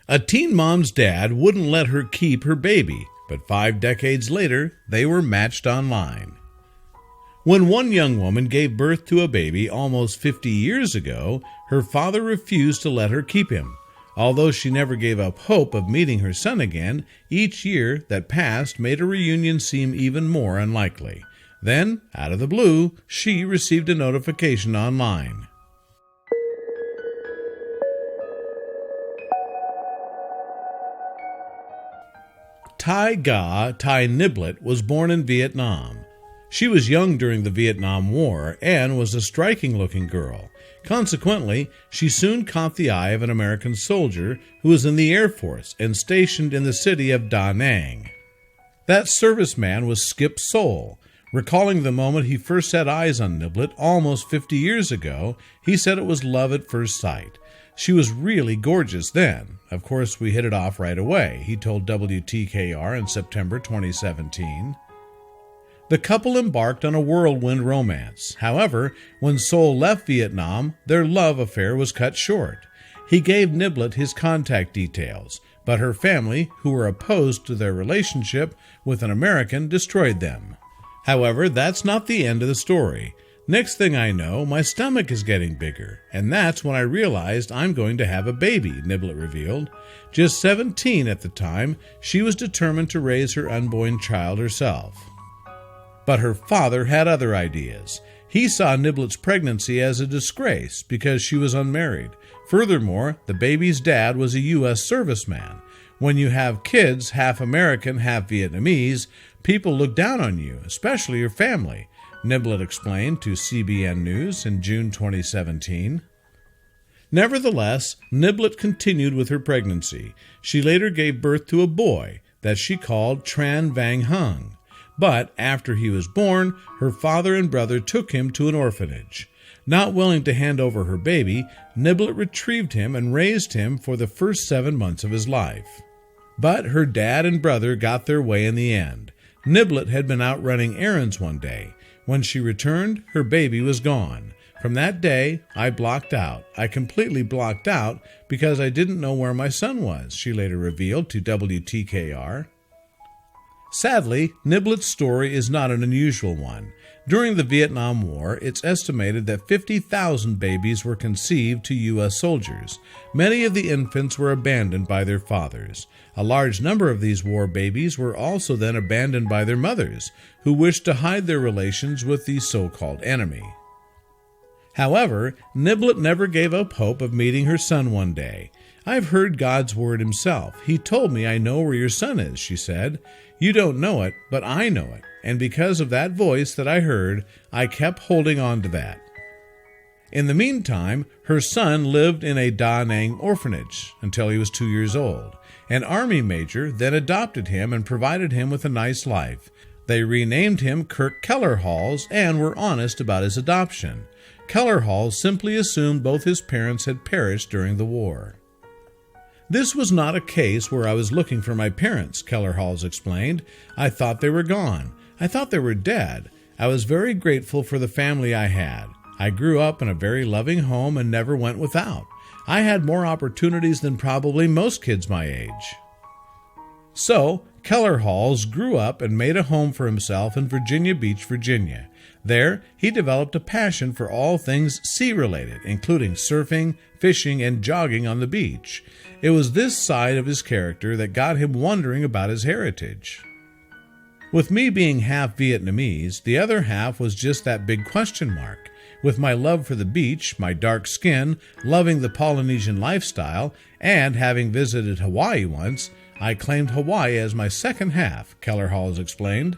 A teen mom's dad wouldn't let her keep her baby, but 5 decades later, they were matched online. When one young woman gave birth to a baby almost 50 years ago, her father refused to let her keep him. Although she never gave up hope of meeting her son again, each year that passed made a reunion seem even more unlikely. Then, out of the blue, she received a notification online. Thai Niblet was born in Vietnam. She was young during the Vietnam War and was a striking-looking girl. Consequently, she soon caught the eye of an American soldier who was in the Air Force and stationed in the city of Da Nang. That serviceman was Skip Soul. Recalling the moment he first set eyes on Niblet almost 50 years ago, he said it was love at first sight. She was really gorgeous then. Of course, we hit it off right away, he told WTKR in September 2017. The couple embarked on a whirlwind romance. However, when Soul left Vietnam, their love affair was cut short. He gave Niblet his contact details, but her family, who were opposed to their relationship with an American, destroyed them. However, that's not the end of the story. Next thing I know, my stomach is getting bigger, and that's when I realized I'm going to have a baby, Niblet revealed. Just 17 at the time, she was determined to raise her unborn child herself. But her father had other ideas. He saw Niblet's pregnancy as a disgrace because she was unmarried. Furthermore, the baby's dad was a U.S. serviceman. When you have kids, half American, half Vietnamese, people look down on you, especially your family, Niblet explained to CBN News in June 2017. Nevertheless, Niblet continued with her pregnancy. She later gave birth to a boy that she called Tran Vang Hung. But after he was born, her father and brother took him to an orphanage. Not willing to hand over her baby, Niblet retrieved him and raised him for the first 7 months of his life. But her dad and brother got their way in the end. Niblet had been out running errands one day. When she returned, her baby was gone. From that day, I blocked out. I completely blocked out because I didn't know where my son was, she later revealed to WTKR. Sadly, Niblet's story is not an unusual one. During the Vietnam War, it's estimated that 50,000 babies were conceived to U.S. soldiers. Many of the infants were abandoned by their fathers. A large number of these war babies were also then abandoned by their mothers, who wished to hide their relations with the so-called enemy. However, Niblet never gave up hope of meeting her son one day. I've heard God's word himself. He told me I know where your son is, she said. You don't know it, but I know it. And because of that voice that I heard, I kept holding on to that. In the meantime, her son lived in a Da Nang orphanage until he was 2 years old. An army major then adopted him and provided him with a nice life. They renamed him Kirk Kellerhalls and were honest about his adoption. Kellerhalls simply assumed both his parents had perished during the war. This was not a case where I was looking for my parents, Kellerhalls explained. I thought they were gone. I thought they were dead. I was very grateful for the family I had. I grew up in a very loving home and never went without. I had more opportunities than probably most kids my age. So, Kellerhalls grew up and made a home for himself in Virginia Beach, Virginia. There, he developed a passion for all things sea-related, including surfing, fishing, and jogging on the beach. It was this side of his character that got him wondering about his heritage. With me being half Vietnamese, the other half was just that big question mark. With my love for the beach, my dark skin, loving the Polynesian lifestyle, and having visited Hawaii once, I claimed Hawaii as my second half, Kellerhalls explained.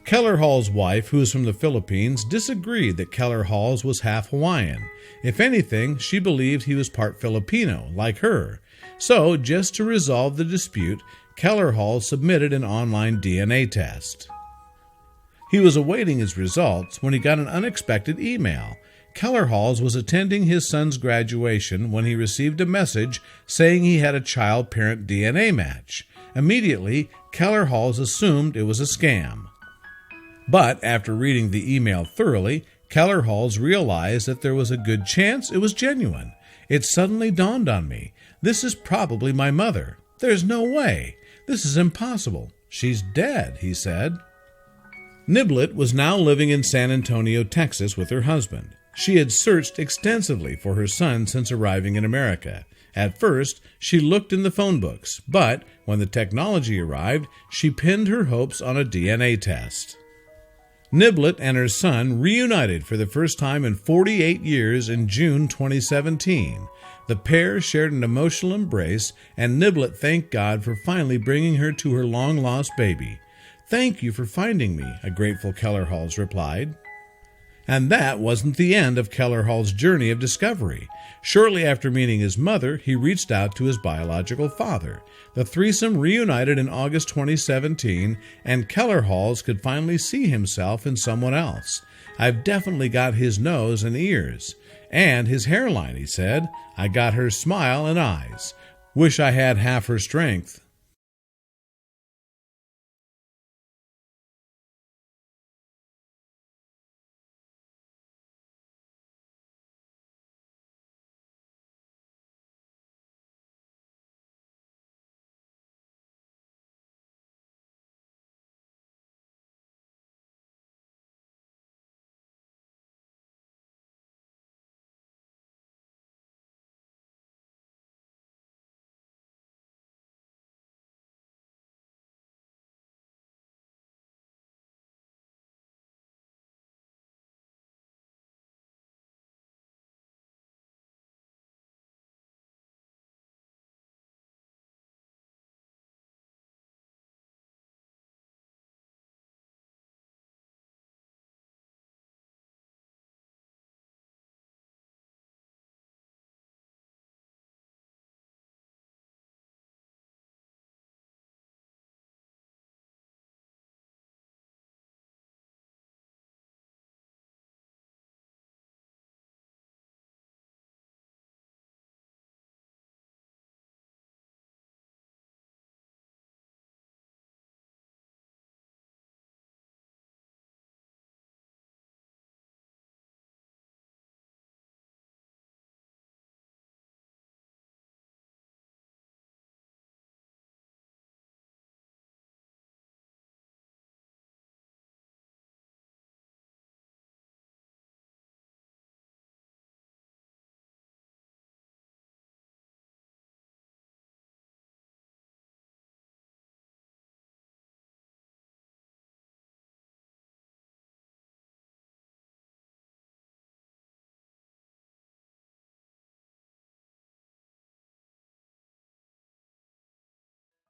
Kellerhalls' wife, who is from the Philippines, disagreed that Kellerhalls was half Hawaiian. If anything, she believed he was part Filipino, like her. So, just to resolve the dispute, Kellerhalls submitted an online DNA test. He was awaiting his results when he got an unexpected email. Kellerhalls was attending his son's graduation when he received a message saying he had a child-parent DNA match. Immediately, Kellerhalls assumed it was a scam. But after reading the email thoroughly, Kellerhalls realized that there was a good chance it was genuine. It suddenly dawned on me. This is probably my mother. There's no way. This is impossible. She's dead, he said. Niblet was now living in San Antonio, Texas with her husband. She had searched extensively for her son since arriving in America. At first, she looked in the phone books, but when the technology arrived, she pinned her hopes on a DNA test. Niblet and her son reunited for the first time in 48 years in June 2017. The pair shared an emotional embrace, and Niblet thanked God for finally bringing her to her long-lost baby. "Thank you for finding me," a grateful Kellerhals replied. And that wasn't the end of Kellerhals' journey of discovery. Shortly after meeting his mother, he reached out to his biological father. The threesome reunited in August 2017, and Kellerhals could finally see himself in someone else. "I've definitely got his nose and ears. And his hairline," he said. "I got her smile and eyes. Wish I had half her strength."